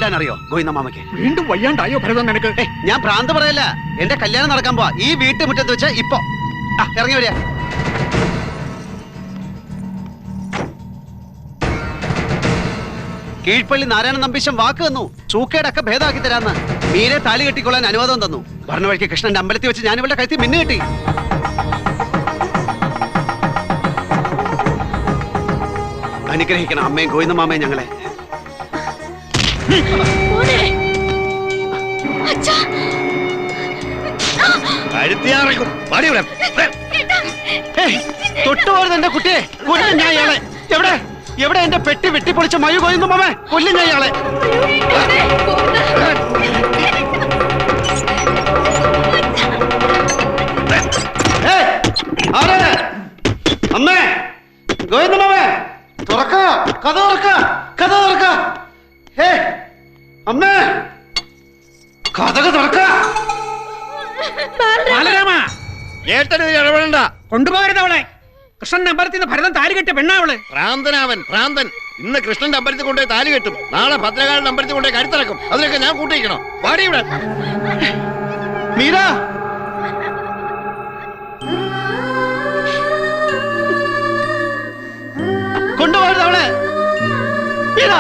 തല്ലാൻ അറിയോ ഗോവിന്ദ മാമയ്ക്ക്? വീണ്ടും വയ്യാണ്ടായോ ഭരതൻ നിനക്ക്? ഞാൻ ഭ്രാന്ത് പറയല്ല, എന്റെ കല്യാണം നടക്കാൻ പോവാ ഈ വീട്ടുമുറ്റത്ത് വെച്ച്. ഇപ്പൊ ഇറങ്ങി വരിക. കീഴ്പള്ളി നാരായണ നമ്പീശൻ വാക്ക് തന്നു, ചൂക്കേടൊക്കെ ഭേദമാക്കി തരാന്ന്. മീരെ താലി കെട്ടിക്കൊള്ളാൻ അനുവാദം തന്നു. പറഞ്ഞ വഴിക്ക് കൃഷ്ണന്റെ അമ്പലത്തിൽ വെച്ച് ഞാൻ ഇവളുടെ കഴുത്തിൽ മിന്നു കെട്ടി. അനുഗ്രഹിക്കണം അമ്മയും ഗോവിന്ദ മാമയും ഞങ്ങളെ. തൊട്ടുപോരുത് എന്റെ കുട്ടിയെ, കൊല്ലും ഞാൻ ഇയാളെ. എവിടെ എവിടെ എന്റെ പെട്ടി വെട്ടിപ്പൊളിച്ച മയു ഗോവിന്ദ മാമേ, കൊല്ലും ഞാൻ ഇയാളെ. അമ്മേ ഗോവിന്ദ മാമേ, തുറക്ക, കഥ തുറക്ക, കഥ തുറക്ക. അമ്മേ കഥക തുറക്ക. ഇടപെടണ്ട, കൊണ്ടുപോകരുത് അവളെ. കൃഷ്ണന്റെ അമ്പലത്തിൽ നിന്ന് ഭരതൻ താലി കെട്ടിയ പെണ്ണാവള്. ഭ്രാന്തനാവൻ, ഭ്രാന്തൻ. ഇന്ന് കൃഷ്ണന്റെ അമ്പലത്തിൽ കൊണ്ടുപോയി താലി കെട്ടും, നാളെ ഭദ്രകാളിന്റെ അമ്പലത്തിൽ കൊണ്ടുപോയി കരുത്തിറക്കും. അതിനൊക്കെ ഞാൻ കൂട്ടിയിരിക്കണോ? പാടി ഇവിടെ. മീര കൊണ്ടുപോകരുത് അവളെ. മീര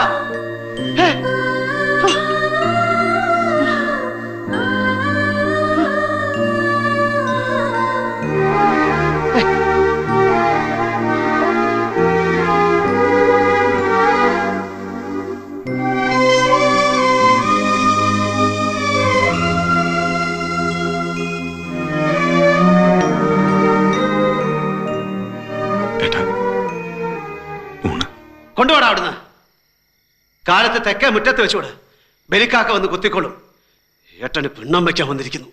കൊണ്ടുപോടാ അവിടുന്ന്. കാലത്ത് തെക്കേ മുറ്റത്ത് വെച്ചോട്, ബലിക്കാക്ക വന്ന് കുത്തിക്കൊള്ളും. ഏട്ടന് പിണ്ണം വയ്ക്കാൻ വന്നിരിക്കുന്നു.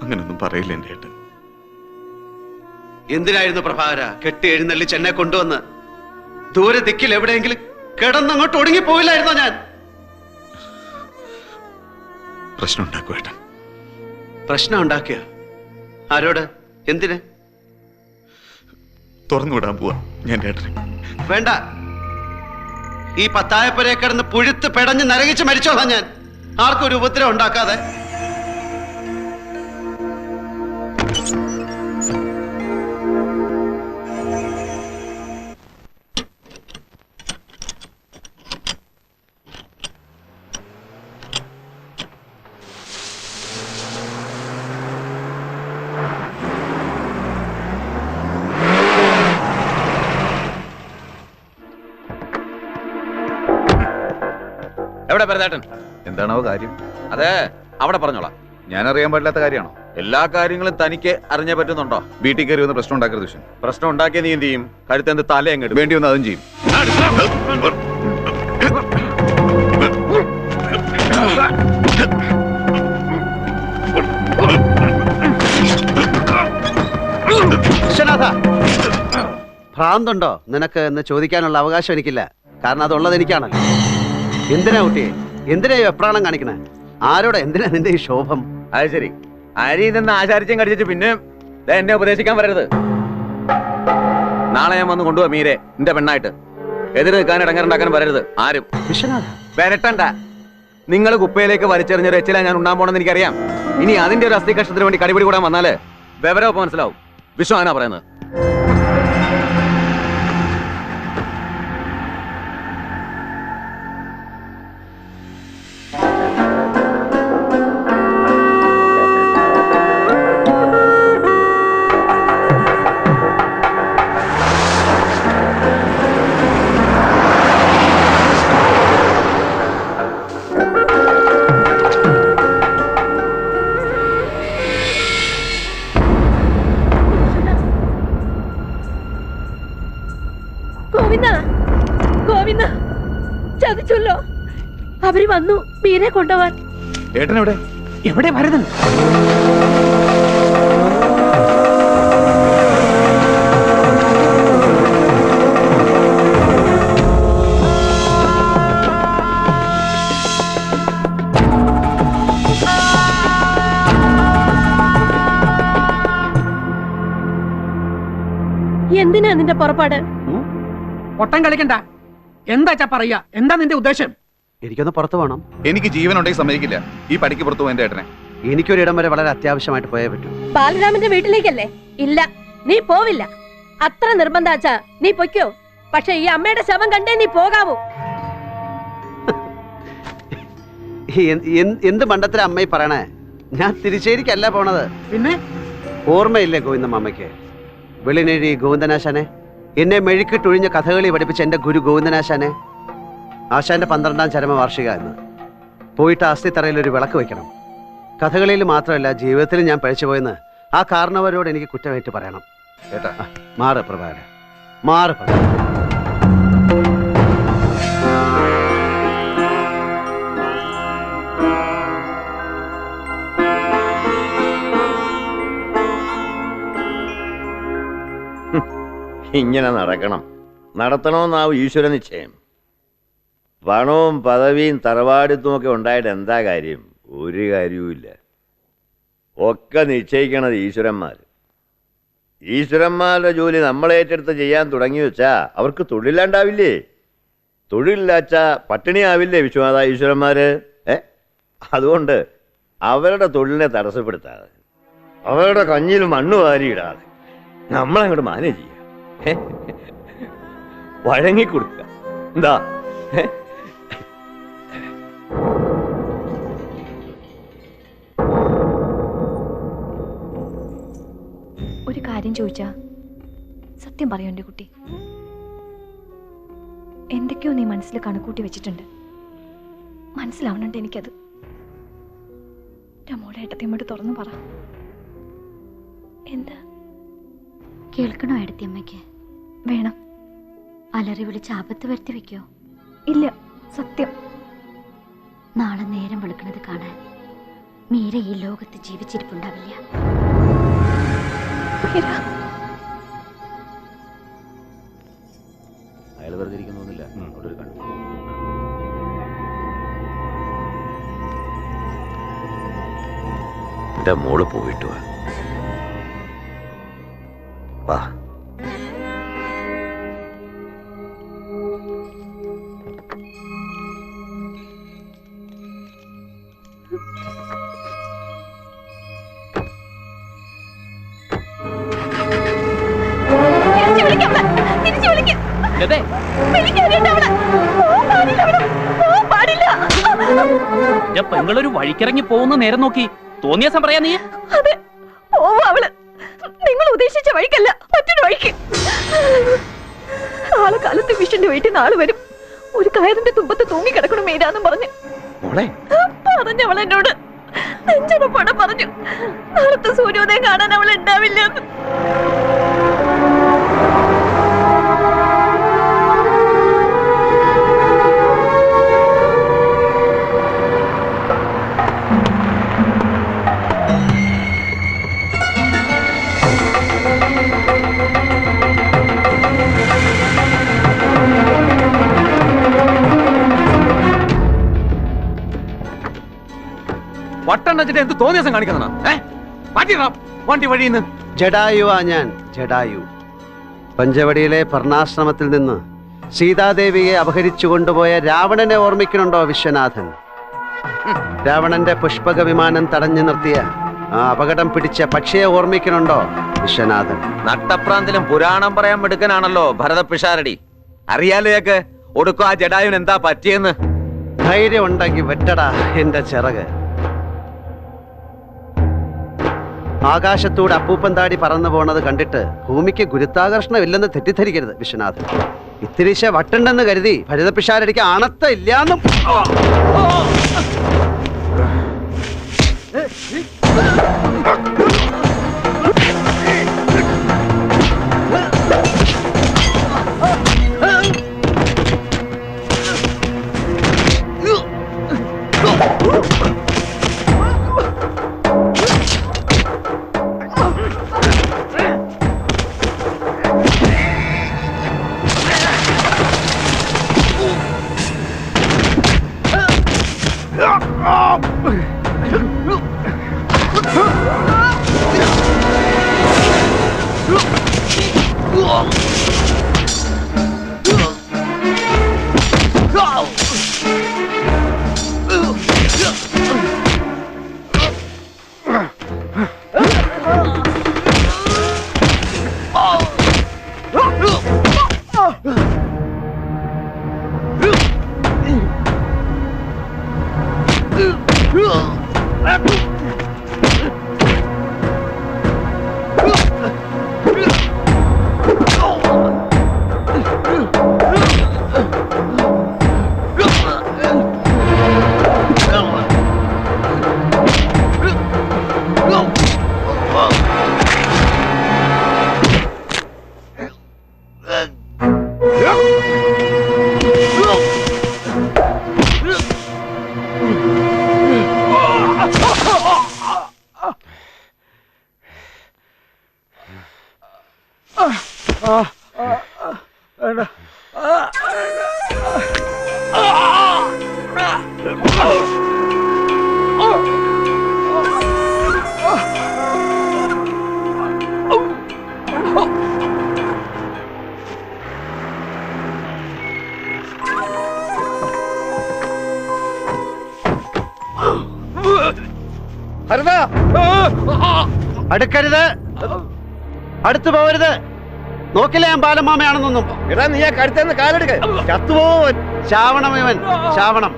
അങ്ങനൊന്നും പറയില്ല എന്റെ ഏട്ടൻ. എന്തിനായിരുന്നു പ്രഭാകര കെട്ടി എഴുന്നള്ളിച്ച് എന്നെ കൊണ്ടുവന്ന്? ദൂരെ ദിക്കിൽ എവിടെയെങ്കിലും കിടന്നങ്ങോട്ട് ഒടുങ്ങി പോയില്ലായിരുന്നോ ഞാൻ? പ്രശ്നം ഉണ്ടാക്കും ഏട്ടൻ. പ്രശ്നം ഉണ്ടാക്കിയ ആരോട്? എന്തിന്? തുറന്നുവിടാൻ പോവാ ഞാൻ ഏട്ടനെ. വേണ്ട, ഈ പത്തായപ്പുരയെ കിടന്ന് പുഴുത്ത് പെടഞ്ഞ് നരകിച്ച് മരിച്ചോളാം ഞാൻ, ആർക്കും ഒരു ഉപദ്രവം ഉണ്ടാക്കാതെ. എവിടെ ഭരതേട്ടൻ? എന്താണോ കാര്യം? അതെ, അവിടെ പറഞ്ഞോളാം. ഞാൻ അറിയാൻ പാടില്ലാത്ത കാര്യമാണോ? എല്ലാ കാര്യങ്ങളും തനിക്ക് അറിഞ്ഞേ പറ്റുന്നുണ്ടോ? വീട്ടിൽ കയറി വന്ന് പ്രശ്നം ഉണ്ടാക്കരുത് ദുഷ്യൻ. പ്രശ്നം ഉണ്ടാക്കിയ നീ എന്ത് ചെയ്യും? കഴുത്തെന്ത് തല എങ്ങോട്ട് വേണ്ടി വന്ന് അതും ചെയ്യും. വിശ്വനാഥ, ഭ്രാന്തുണ്ടോ നിനക്ക് എന്ന് ചോദിക്കാനുള്ള അവകാശം എനിക്കില്ല. കാരണം അതുള്ളത് എനിക്കാണല്ലോ. എന്തിനാ കുട്ടിയെ, എന്തിനാ എപ്രാണം കാണിക്കണേ? ആരോടെ, എന്തിനാ നിന്റെ ഈ ശോഭം? അത് ശരി, അരി നിന്ന് ആചാരിച്ചും കടിച്ചു പിന്നെ എന്നെ ഉപദേശിക്കാൻ വരരുത്. നാളെ ഞാൻ വന്ന് കൊണ്ടുപോവാ മീരെ എന്റെ പെണ്ണായിട്ട്. എതിര് നിൽക്കാൻ ഇടങ്ങറുണ്ടാക്കാൻ വരരുത് ആരും. വിശ്വനാഥ വരട്ടണ്ട. നിങ്ങൾ കുപ്പയിലേക്ക് വലിച്ചെറിഞ്ഞൊരു എച്ചില ഞാൻ ഉണ്ടാൻ പോണെന്ന് എനിക്കറിയാം. ഇനി അതിന്റെ ഒരു അസ്ഥി കഷ്ടത്തിന് വേണ്ടി കടിപിടി കൂടാൻ വന്നാല് വിവരമൊപ്പം മനസ്സിലാവും. വിശ്വ ആനാ പറയുന്നത്. ചതിച്ചല്ലോ, അവര് വന്നു മീരെ കൊണ്ടുപോവാൻ. ഏട്ടൻ എവിടെ? എവിടെ ഭരതൻ? എന്തിനാ നിന്റെ പുറപ്പാട്? ഒട്ടം കളിക്കണ്ട. എന്താച്ചാ പറയാ? എന്താ നിന്റെ ഉദ്ദേശം? എനിക്കൊന്ന് പുറത്തു പോകണം. എനിക്ക് ജീവനുണ്ടെങ്കിൽ സമ്മതിക്കില്ല ഈ പടിക്ക് പുറത്തു പോകും എന്റെ ഏട്ടനെ. എനിക്കൊരിടം വരെ വളരെ അത്യാവശ്യമായിട്ട് പോയേ പറ്റൂ. ബാലരാമന്റെ വീട്ടിലേക്കല്ലേ? ഇല്ല, നീ പോവില്ല. അത്ര നിർബന്ധാച്ചാ നീ പൊയ്ക്കോ. പക്ഷെ ഈ അമ്മയുടെ ശവം കണ്ടേ നീ പോകാവൂ. എന്ത് മണ്ടത്തില അമ്മ പറയണേ? ഞാൻ തിരിച്ചേരിക്കല്ല പോണത്. പിന്നെ ഓർമ്മയില്ലേ ഗോവിന്ദമ്മയ്ക്ക്? വെളിനേഴി ഗോവിന്ദനാശാനെ, എന്നെ മെഴുക്കിട്ടൊഴിഞ്ഞ കഥകളി പഠിപ്പിച്ച എന്റെ ഗുരു ഗോവിന്ദനാശാനെ. ആശാന്റെ 12ാം ചരമവാർഷിക എന്ന്. പോയിട്ട് അസ്ഥിത്തറയിൽ ഒരു വിളക്ക് വെക്കണം. കഥകളിയിൽ മാത്രമല്ല ജീവിതത്തിൽ ഞാൻ പഴിച്ചുപോയെന്ന് ആ കാരണവരോട് എനിക്ക് കുറ്റമായിട്ട് പറയണം. ഏട്ടാ മാറ് പ്രഭാര, മാറ് പ്രഭാര. ഇങ്ങനെ നടക്കണം, നടത്തണമെന്നാവും ഈശ്വര നിശ്ചയം. പണവും പദവിയും തറവാടിത്തും ഒക്കെ ഉണ്ടായിട്ട് എന്താ കാര്യം? ഒരു കാര്യവുമില്ല. ഒക്കെ നിശ്ചയിക്കണത് ഈശ്വരന്മാർ. ഈശ്വരന്മാരുടെ ജോലി നമ്മളേറ്റെടുത്ത് ചെയ്യാൻ തുടങ്ങി വെച്ചാ അവർക്ക് തൊഴിലില്ലാണ്ടാവില്ലേ? തൊഴിലില്ലാച്ചാ പട്ടിണിയാവില്ലേ വിശ്വനാഥ ഈശ്വരന്മാര്? അതുകൊണ്ട് അവരുടെ തൊഴിലിനെ തടസ്സപ്പെടുത്താതെ, അവരുടെ കഞ്ഞിൽ മണ്ണ് വാരിയിടാതെ നമ്മളങ്ങോട്ട് മാനേജ് ചെയ്യാം. വഴങ്ങിക്കൊടുക്കുക. എന്താ? ഒരു കാര്യം ചോദിച്ചാ സത്യം പറയൂ എൻ്റെ കുട്ടി. എന്തൊക്കെയോ നീ മനസ്സിൽ കണക്കൂട്ടി വെച്ചിട്ടുണ്ട്. മനസ്സിലാവണുണ്ട് എനിക്കത്. മോളെ ഏട്ടത്തിയമ്മയോട് തുറന്നു പറ. എന്താ കേൾക്കണോ ഏടത്തിയമ്മയ്ക്ക്? വേണം. അലറി വിളിച്ച് ആപത്ത് വരുത്തി വെക്കോ? ഇല്ല, സത്യം. നാളെ നേരം വെളുക്കുന്നത് കാണാൻ മീര ഈ ലോകത്ത് ജീവിച്ചിരിപ്പുണ്ടാവില്ല. അയാൾ വെറുതെ ഇരിക്കുന്നൊന്നുമില്ല. അവിടെ ഒരു കണ്ടു. എന്റെ മോള് പോയിട്ട് വാ. പെങ്ങളൊരു വഴിക്കിറങ്ങി പോകുന്ന നേരം നോക്കി തോന്നിയ സം പറയാ നീ. അതെ, അവള് നിങ്ങൾ ഉദ്ദേശിച്ച വഴിക്കല്ല, മറ്റൊരു വഴിക്ക്. നാളെ കാലത്ത് വിഷന്റെ വീട്ടിൽ നാളെ വരും. ഒരു കയറിന്റെ തുമ്പത്ത് തൂങ്ങിക്കിടക്കണം മീരാന്നും പറഞ്ഞ് പറഞ്ഞവൾ എന്നോട് നെഞ്ചടപ്പാടെ പറഞ്ഞു. നാളത്തെ സൂര്യോദയം കാണാൻ അവൾ ഉണ്ടാവില്ല. വട്ടം വെച്ചിട്ട് എന്ത് തോന്നിയ ദിവസം കാണിക്കുന്ന വണ്ടി വഴിന്ന്. ജഡായുവാ ഞാൻ, ജഡായു. പഞ്ചവടിയിലെ പർണാശ്രമത്തിൽ നിന്ന് സീതാദേവിയെ അപഹരിച്ചു കൊണ്ടുപോയ രാവണനെ ഓർമ്മിക്കണുണ്ടോ വിശ്വനാഥൻ? രാവണന്റെ പുഷ്പക വിമാനം തടഞ്ഞു നിർത്തിയ ആ അപകടം പിടിച്ച പക്ഷിയെ ഓർമ്മിക്കണുണ്ടോ വിശ്വനാഥൻ? നട്ടപ്രാന്തിലും പുരാണം പറയാൻ മിടുക്കനാണല്ലോ ഭരത പിഷാരടി. അറിയാലേക്ക് ഒടുക്കും ആ ജഡായുൻ എന്താ പറ്റിയെന്ന്. ധൈര്യം ഉണ്ടെങ്കിൽ വെട്ടടാ എന്റെ ചിറക്. ആകാശത്തൂടെ അപ്പൂപ്പൻ താടി പറന്നു പോണത് കണ്ടിട്ട് ഭൂമിക്ക് ഗുരുത്വാകർഷണം ഇല്ലെന്ന് തെറ്റിദ്ധരിക്കരുത് വിശ്വനാഥൻ. ഇത്തിരിശ വട്ടുണ്ടെന്ന് കരുതി ഭരതപിഷാരടിക്ക് ആണത്ത ഇല്ലാന്നും. ഹരിതാ, അടുക്കരുത്, അടുത്തു പോകരുത്. നോക്കില്ല ഞാൻ ബാലമാമയാണെന്നൊന്നും. എടാ നീ ആ കഴുത്തേന്ന് കാലെടുക്ക, ചത്തുപോവൻ. ചാവണം ഇവൻ, ചാവണം.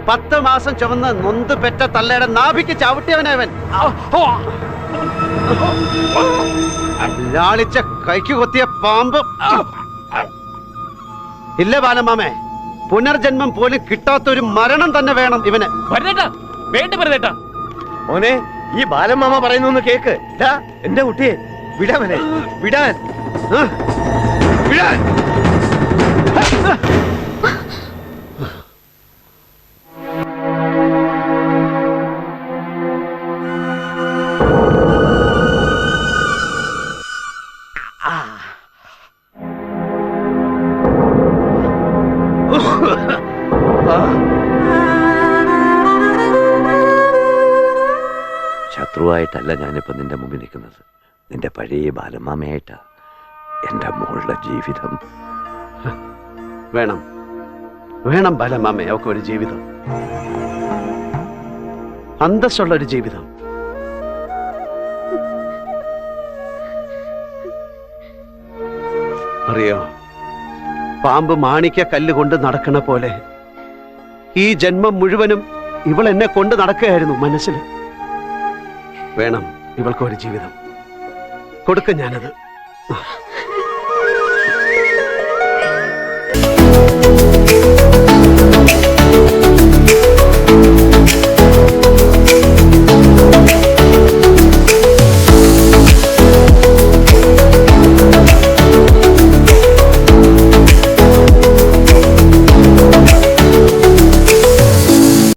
10 മാസം ചുമന്ന് നൊന്ത് പെറ്റ തള്ളയുടെ നാഭിക്ക് ചവിട്ടിയവനവൻ. ലാളിച്ച കൈക്ക് കൊത്തിയ പാമ്പ്. ഇല്ല ബാലമാമേ, പുനർജന്മം പോലും കിട്ടാത്തൊരു മരണം തന്നെ വേണം ഇവന്. ഭരതേട്ടാ, വേണ്ട ഭരതേട്ടാ. മോനെ, ഈ ബാലമാമ പറയുന്നു കേക്ക്. ഡാ, എന്റെ കുട്ടിയെ വിടാമനെ, വിടാൻ, വിടാൻ. ശത്രുവായിട്ടല്ല ഞാനിപ്പോ നിന്റെ മുമ്പിൽ നിൽക്കുന്നത്. നിന്റെ പഴയ ബാലമാമയായിട്ടാ. എന്റെ മോളുടെ ജീവിതം വേണം, വേണം ബാലമാമേ. അവൾക്ക് ഒരു ജീവിതം, അന്തസ്സുള്ള ഒരു ജീവിതം. അറിയോ, പാമ്പ് മാണിക്യ കല്ല് കൊണ്ട് നടക്കണ പോലെ ഈ ജന്മം മുഴുവനും ഇവൾ എന്നെ കൊണ്ട് നടക്കുകയായിരുന്നു മനസ്സിൽ. വേണം ഇവൾക്ക് ഒരു ജീവിതം. കൊടുക്ക ഞാനത്.